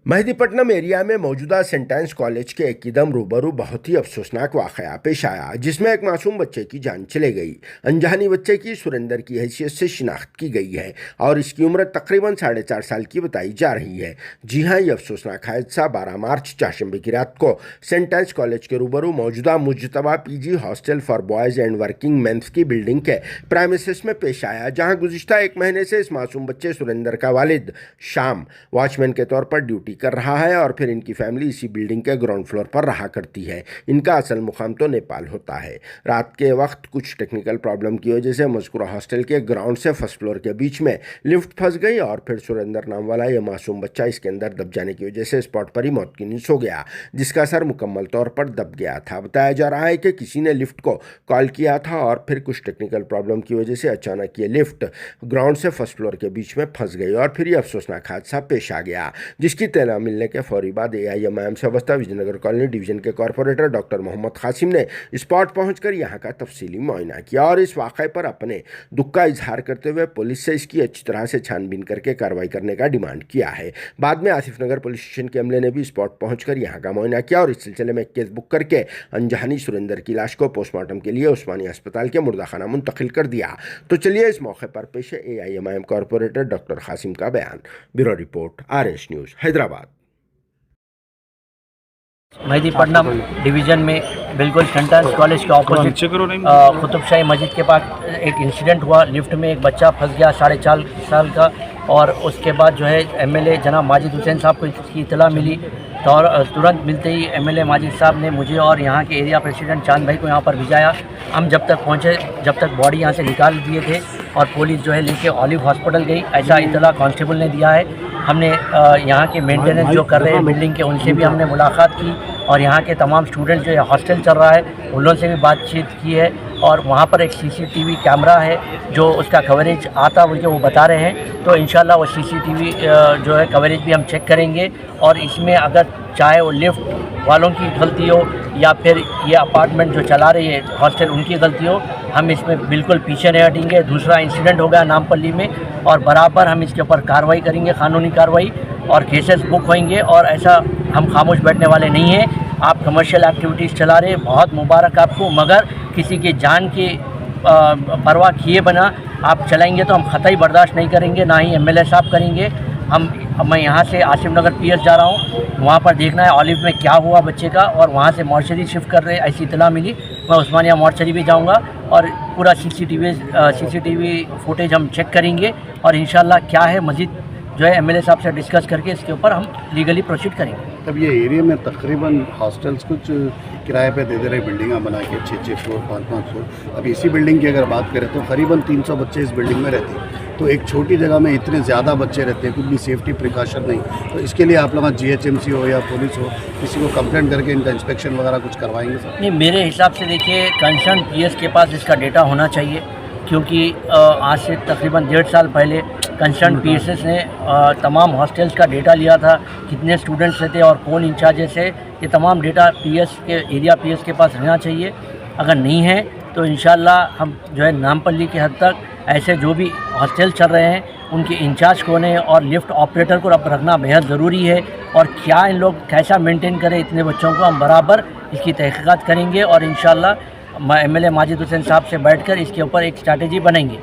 Mehdipatnam area में मौजूदा sentence college के एक कदम रूबरू बहुत ही अफसोसनाक वाकया पेश आया, जिसमें एक मासूम बच्चे की जान चले गई। अनजानी बच्चे की सुरेंदर की हैसियत से शिनाख्त की गई है और इसकी उम्र तकरीबन 4.5 साल की बताई जा रही है। जी हाँ, ये अफसोसनाक हादसा 12 मार्च चाशंबे की रात को सेंटेंस कॉलेज के रूबरू मौजूदा Mujtaba PG hostel for boys and working men's की बिल्डिंग के प्रेमिसेस में पेश आया, जहाँ गुज़िश्ता एक महीने से इस मासूम बच्चे सुरेंदर का वालिद शाम वॉचमैन के तौर पर ड्यूटी कर रहा है और फिर इनकी फैमिली इसी बिल्डिंग के ग्राउंड फ्लोर पर रहा करती है। इनका असल मुकाम तो नेपाल होता है। रात के वक्त कुछ टेक्निकल प्रॉब्लम की वजह से मज़कूरा हॉस्टल के ग्राउंड से फर्स्ट फ्लोर के बीच में लिफ्ट फंस गई और फिर सुरेंदर नाम वाला यह मासूम बच्चा इसके अंदर दब जाने की वजह से स्पॉट पर ही मौत की नींद सो गया, जिसका सर मुकम्मल तौर पर दब गया था। बताया जा रहा है कि किसी ने लिफ्ट को कॉल किया था और फिर कुछ टेक्निकल प्रॉब्लम की वजह से अचानक ये लिफ्ट ग्राउंड से फर्स्ट फ्लोर के बीच में फंस गई और फिर यह अफसोसनाक हादसा पेश आ गया, जिसकी तला मिलने के फौरी बाद AIMIM से वाबस्ता विजयनगर कॉलोनी डिवीजन के कॉर्पोरेटर डॉक्टर मोहम्मद कासिम ने स्पॉट पहुंचकर यहां का तफसीली मुआयना किया और इस वाक़े पर अपने दुख का इजहार करते हुए पुलिस से इसकी अच्छी तरह से छानबीन करके कार्रवाई करने का डिमांड किया है। बाद में आसिफ नगर पुलिस स्टेशन के अमले ने भी स्पॉट पहुंचकर यहां का मुआयना किया और इस सिलसिले में केस बुक करके अनजानी सुरेंदर की लाश को पोस्टमार्टम के लिए उस्मानिया अस्पताल के मुर्दाखाना मुंतकिल कर दिया। तो चलिए इस मौके पर पेश है AIMIM कॉर्पोरेटर डॉक्टर कासिम का बयान। Bureau report RS news Hyderabad. Mehdipatnam division में बिल्कुल सेंटेंस कॉलेज के ऑपोजिट कुतुबशाही मस्जिद के पास एक इंसिडेंट हुआ। लिफ्ट में एक बच्चा फंस गया 4.5 साल का, और उसके बाद जो है MLA जनाब माजिद हुसैन साहब को इसकी इतला मिली और तुरंत मिलते ही MLA माजिद साहब ने मुझे और यहाँ के एरिया प्रेसिडेंट चांद भाई को यहाँ पर भिजाया। हम जब तक पहुँचे, जब तक बॉडी यहाँ से निकाल दिए थे और पुलिस जो है लेके ऑलिव हॉस्पिटल गई, ऐसा इतला कांस्टेबल ने दिया है। हमने यहाँ के मेंटेनेंस जो कर रहे हैं बिल्डिंग के, उनसे भी हमने मुलाकात की और यहाँ के तमाम स्टूडेंट्स जो हॉस्टल चल रहा है उन लोगों से भी बातचीत की है। और वहाँ पर एक CCTV कैमरा है जो उसका कवरेज आता बोल के वो बता रहे हैं, तो इंशाल्लाह वो CCTV जो है कवरेज भी हम चेक करेंगे और इसमें अगर चाहे वो लिफ्ट वालों की गलती हो या फिर ये अपार्टमेंट जो चला रही है हॉस्टल उनकी गलती हो, हम इसमें बिल्कुल पीछे नहीं हटेंगे। दूसरा इंसिडेंट हो गया नामपल्ली में और बराबर हम इसके ऊपर कार्रवाई करेंगे, कानूनी कार्रवाई, और केसेस बुक होंगे और ऐसा हम खामोश बैठने वाले नहीं हैं। आप कमर्शियल एक्टिविटीज़ चला रहे, बहुत मुबारक आपको, मगर किसी की जान की परवाह किए बिना आप चलाएंगे तो हम ख़तई बर्दाश्त नहीं करेंगे, ना ही MLA साहब करेंगे। मैं यहाँ से आसिफ नगर PS जा रहा हूँ, वहाँ पर देखना है ऑलिव में क्या हुआ बच्चे का, और वहाँ से मॉर्चरी शिफ्ट कर रहे ऐसी इतला मिली। मैं उस्मानिया मॉर्चरी भी जाऊँगा और पूरा CCTV फुटेज हम चेक करेंगे और इंशाल्लाह क्या है मज़ीद जो है MLA साहब से डिस्कस करके इसके ऊपर हम लीगली प्रोसीड करेंगे। तब ये एरिया में तकरीबन हॉस्टल्स कुछ किराए पे दे रहे फ्लोर 5-5 फ्लोर। अब इसी बिल्डिंग की अगर बात करें तो करीबन 300 बच्चे इस बिल्डिंग में रहते हैं, तो एक छोटी जगह में इतने ज़्यादा बच्चे रहते हैं, कुछ भी सेफ्टी प्रिकॉशन नहीं। तो इसके लिए आप लोग GHMC हो या पुलिस हो, किसी को कंप्लेंट करके इनका इंस्पेक्शन वगैरह कुछ करवाएंगे सर? नहीं, मेरे हिसाब से देखिए कंसर्न PS के पास इसका डेटा होना चाहिए, क्योंकि आज से तकरीबन 1.5 साल पहले कंसर्न PSS ने तमाम हॉस्टल्स का डेटा लिया था, कितने स्टूडेंट्स रहते और कौन इंचार्जेस है, ये तमाम डेटा एरिया PS के पास रहना चाहिए। अगर नहीं है तो इंशाल्लाह हम जो है नामपल्ली के हद तक ऐसे जो भी हॉस्टल चल रहे हैं उनके इंचार्ज कौन है और लिफ्ट ऑपरेटर को अब रखना बेहद ज़रूरी है, और क्या इन लोग कैसा मेंटेन करें इतने बच्चों को, हम बराबर इसकी तहकीकात करेंगे और इंशाल्लाह MLA माजिद हुसैन साहब से बैठकर इसके ऊपर एक स्ट्रैटेजी बनाएंगे।